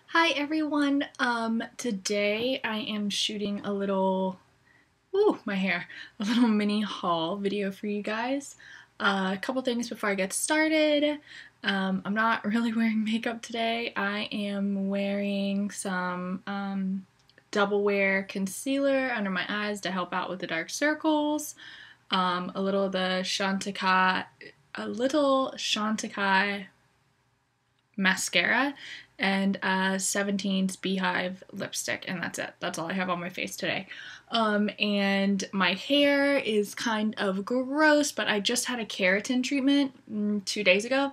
Hi everyone. Today I am shooting a little, my hair, a little mini haul video for you guys. A couple things before I get started. I'm not really wearing makeup today. I am wearing some double wear concealer under my eyes to help out with the dark circles. A little of the Chantecaille mascara and 17's Beehive lipstick, and that's it. That's all I have on my face today. And my hair is kind of gross, but I just had a keratin treatment 2 days ago,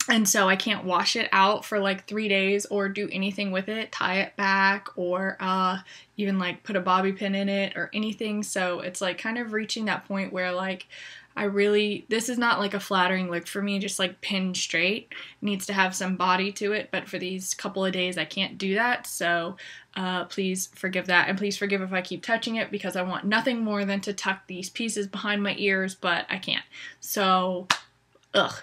and so I can't wash it out for like 3 days or do anything with it, tie it back, or even like put a bobby pin in it or anything. So it's like kind of reaching that point where like this is not like a flattering look for me, just like pinned straight. It needs to have some body to it, but for these couple of days I can't do that, so please forgive that, and please forgive if I keep touching it because I want nothing more than to tuck these pieces behind my ears, but I can't. So, ugh.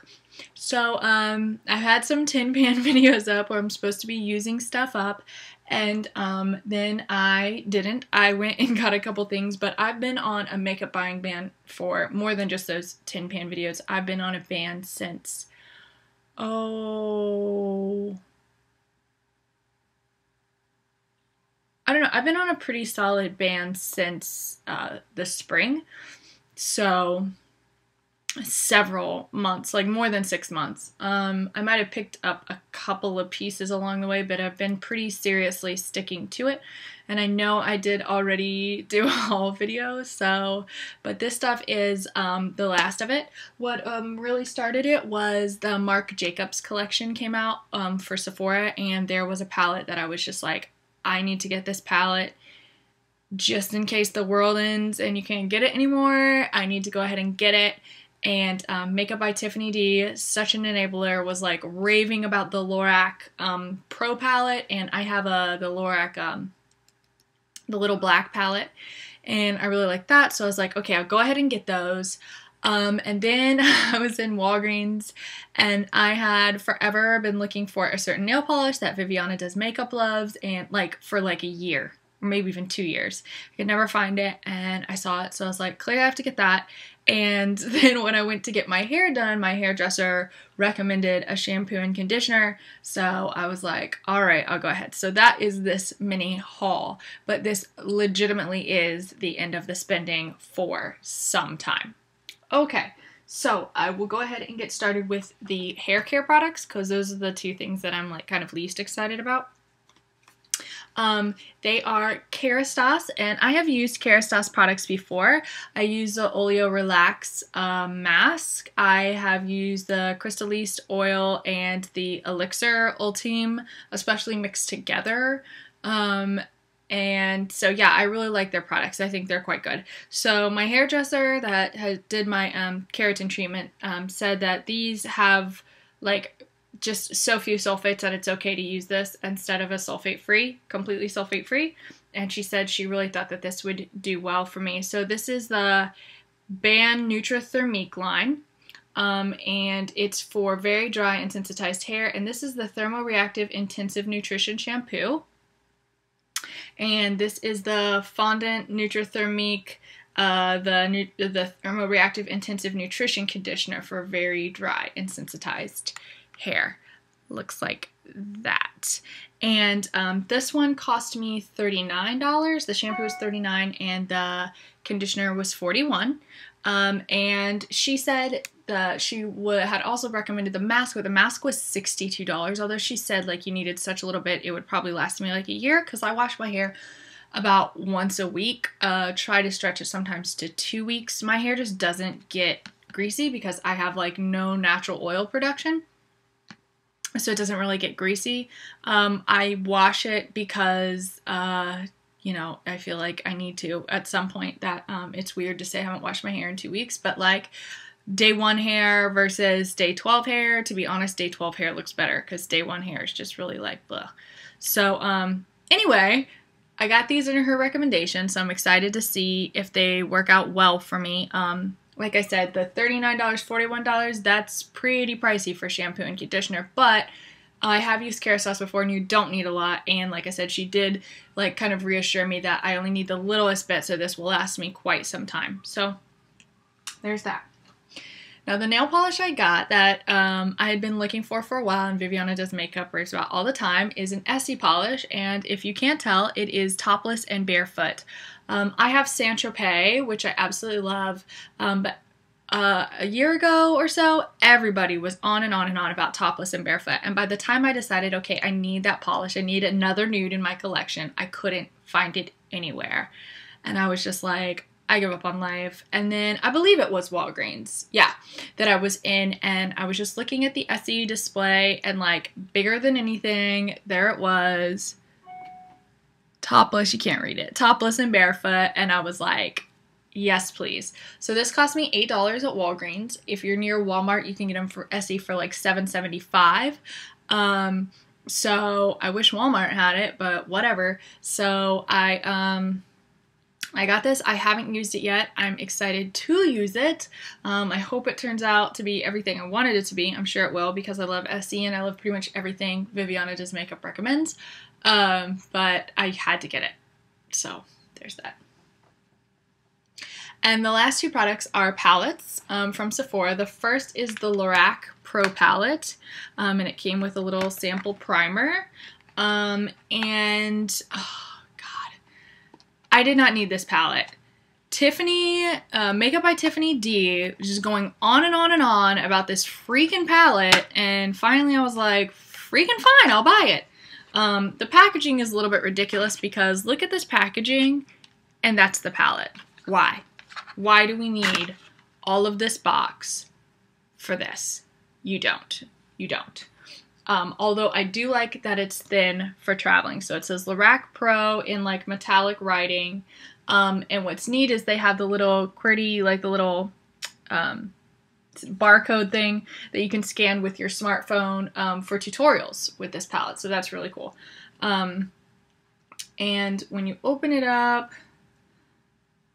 So, I've had some tin pan videos up where I'm supposed to be using stuff up, and then I didn't. I went and got a couple things, but I've been on a makeup buying ban for more than just those tin pan videos. I've been on a ban since, I don't know. I've been on a pretty solid ban since the spring, so several months, like more than 6 months. I might have picked up a couple of pieces along the way, but I've been pretty seriously sticking to it. And I know I did already do a haul video, but this stuff is the last of it. What really started it was the Marc Jacobs collection came out for Sephora, and there was a palette that I was just like, I need to get this palette just in case the world ends and you can't get it anymore. I need to go ahead and get it. And Makeup by Tiffany D, such an enabler, was like raving about the Lorac Pro palette, and I have the Lorac, the little black palette, and I really like that, so I was like, okay, I'll go ahead and get those. And then I was in Walgreens, and I had forever been looking for a certain nail polish that Viviana Does Makeup loves, and like for like a year, or maybe even 2 years. I could never find it, and I saw it, so I was like, clearly I have to get that. And then when I went to get my hair done, my hairdresser recommended a shampoo and conditioner, so I was like, all right, I'll go ahead. So that is this mini haul, but this legitimately is the end of the spending for some time. Okay, so I will go ahead and get started with the hair care products, because those are the two things that I'm like kind of least excited about. They are Kerastase, and I have used Kerastase products before. I used the Oleo Relax mask. I have used the Crystaliste oil and the Elixir Ultime, especially mixed together. And so yeah, I really like their products. I think they're quite good. So my hairdresser that did my keratin treatment said that these have like just so few sulfates that it's okay to use this instead of a sulfate-free, completely sulfate-free. And she said she really thought that this would do well for me. So this is the Ban Nutrithermique line, and it's for very dry and sensitized hair. And this is the Thermoreactive Intensive Nutrition Shampoo. And this is the Fondant Nutrithermique, the Thermoreactive Intensive Nutrition Conditioner for very dry and sensitized hair. Looks like that. And this one cost me $39. The shampoo was $39 and the conditioner was $41. And she said that she had also recommended the mask, but the mask was $62, although she said like you needed such a little bit, it would probably last me like a year, because I wash my hair about once a week. Try to stretch it sometimes to 2 weeks. My hair just doesn't get greasy because I have like no natural oil production, so it doesn't really get greasy. I wash it because you know, I feel like I need to at some point. That it's weird to say I haven't washed my hair in 2 weeks, but like day 1 hair versus day 12 hair, to be honest, day 12 hair looks better because day 1 hair is just really like blah. So anyway, I got these in her recommendation, so I'm excited to see if they work out well for me. Like I said, the $39, $41, that's pretty pricey for shampoo and conditioner, but I have used Kerastase before, and you don't need a lot, and like I said, she did like kind of reassure me that I only need the littlest bit, so this will last me quite some time. So there's that. Now the nail polish I got that I had been looking for a while, and Viviana Does Makeup raves about all the time, is an Essie polish, and if you can't tell, it is topless and barefoot. I have Saint Tropez, which I absolutely love, but a year ago or so, everybody was on and on and on about topless and barefoot. And by the time I decided, okay, I need that polish, I need another nude in my collection, I couldn't find it anywhere. And I was just like, I give up on life. And then I believe it was Walgreens, yeah, that I was in, and I was just looking at the Essie display, and like, bigger than anything, there it was. Topless, you can't read it. Topless and barefoot, and I was like, yes, please. So this cost me $8 at Walgreens. If you're near Walmart, you can get them for Essie for like $7.75. So I wish Walmart had it, but whatever. So I got this. I haven't used it yet. I'm excited to use it. I hope it turns out to be everything I wanted it to be. I'm sure it will, because I love Essie and I love pretty much everything Viviana Does Makeup recommends. But I had to get it. So there's that. And the last two products are palettes from Sephora. The first is the Lorac Pro palette, and it came with a little sample primer. And, oh God, I did not need this palette. Tiffany, Makeup by Tiffany D, just going on and on and on about this freaking palette, and finally I was like, freaking fine, I'll buy it. The packaging is a little bit ridiculous, because look at this packaging, and that's the palette. Why? Why do we need all of this box for this? You don't. You don't. Although I do like that it's thin for traveling. So it says Lorac Pro in like metallic writing. And what's neat is they have the little QWERTY, like the little barcode thing that you can scan with your smartphone for tutorials with this palette. So that's really cool. And when you open it up,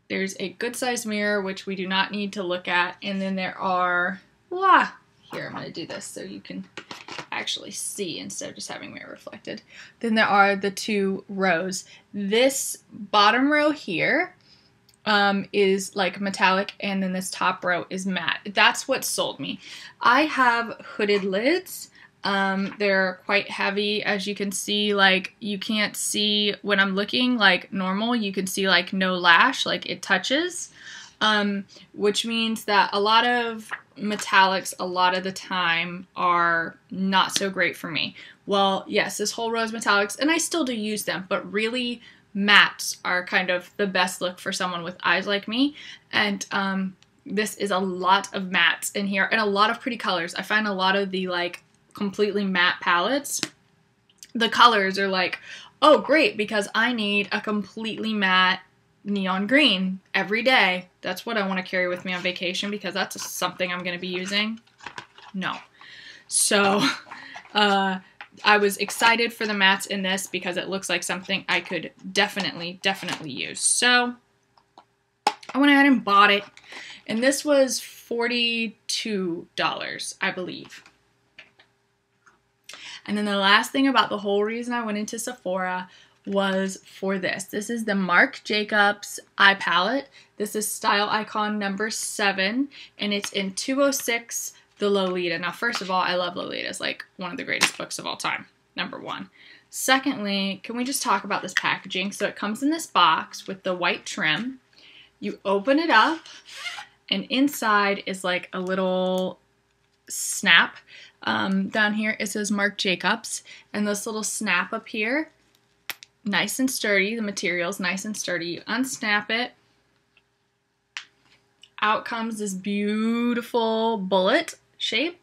there's a good sized mirror, which we do not need to look at. And then there are, here, I'm going to do this so you can actually see instead of just having mirror reflected. Then there are the two rows. This bottom row here is like metallic, and then this top row is matte. That's what sold me. I have hooded lids. They're quite heavy, as you can see. Like, you can't see when I'm looking like normal, you can see like no lash, like it touches, which means that a lot of metallics a lot of the time are not so great for me. Well, yes, this whole row is metallics, and I still do use them, but really mattes are kind of the best look for someone with eyes like me. And this is a lot of mattes in here, and a lot of pretty colors. I find a lot of the like completely matte palettes, the colors are like, oh great, because I need a completely matte neon green every day. That's what I want to carry with me on vacation, because that's something I'm going to be using. No. So I was excited for the mattes in this, because it looks like something I could definitely use. So I went ahead and bought it, and this was $42, I believe. And then the last thing about the whole reason I went into Sephora was for this. This is the Marc Jacobs eye palette. This is Style Icon number 7, and it's in 206, the Lolita. Now, first of all, I love Lolita. It's like one of the greatest books of all time, number 1. Secondly, can we just talk about this packaging? So it comes in this box with the white trim. You open it up, and inside is like a little snap. Down here it says Marc Jacobs, and this little snap up here, nice and sturdy. The material's nice and sturdy. You unsnap it, out comes this beautiful bullet shape,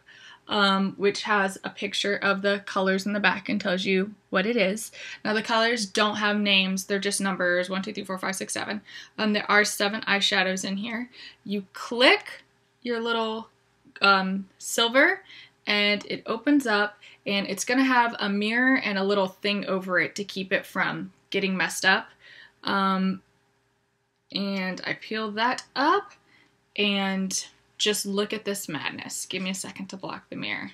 which has a picture of the colors in the back and tells you what it is. Now the colors don't have names, they're just numbers, 1, 2, 3, 4, 5, 6, 7. There are 7 eyeshadows in here. You click your little silver, and it opens up, and it's going to have a mirror and a little thing over it to keep it from getting messed up. And I peel that up, and just look at this madness. Give me a second to block the mirror.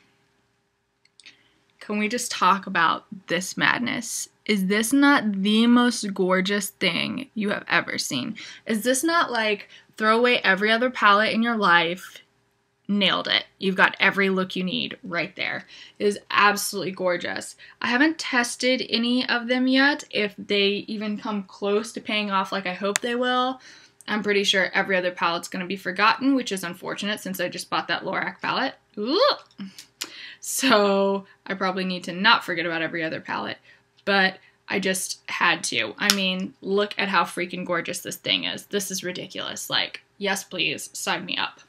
can we just talk about this madness? Is this not the most gorgeous thing you have ever seen? Is this not like throw away every other palette in your life? Nailed it. You've got every look you need right there. It is absolutely gorgeous. I haven't tested any of them yet, if they even come close to paying off like I hope they will. I'm pretty sure every other palette's going to be forgotten, which is unfortunate since I just bought that Lorac palette. Ooh. So I probably need to not forget about every other palette, but I just had to. I mean, look at how freaking gorgeous this thing is. This is ridiculous. Like, yes, please, sign me up.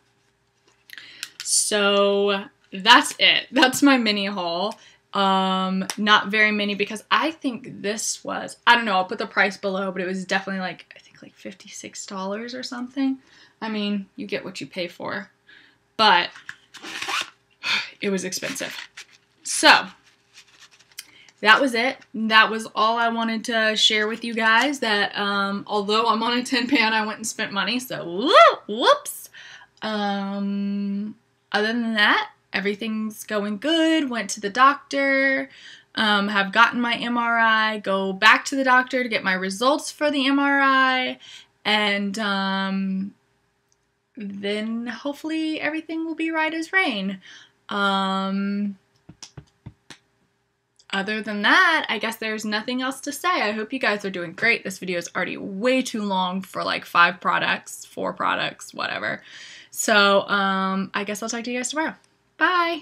So that's it. That's my mini haul. Not very many because I think this was, I don't know, I'll put the price below, but it was definitely like, I think like $56 or something. I mean, you get what you pay for, but it was expensive. So that was it. That was all I wanted to share with you guys, that although I'm on a 10 pan, I went and spent money, so whoops. Other than that, everything's going good. Went to the doctor, have gotten my MRI, go back to the doctor to get my results for the MRI, and then hopefully everything will be right as rain. Other than that, I guess there's nothing else to say. I hope you guys are doing great. This video is already way too long for like 5 products, 4 products, whatever. So, I guess I'll talk to you guys tomorrow. Bye!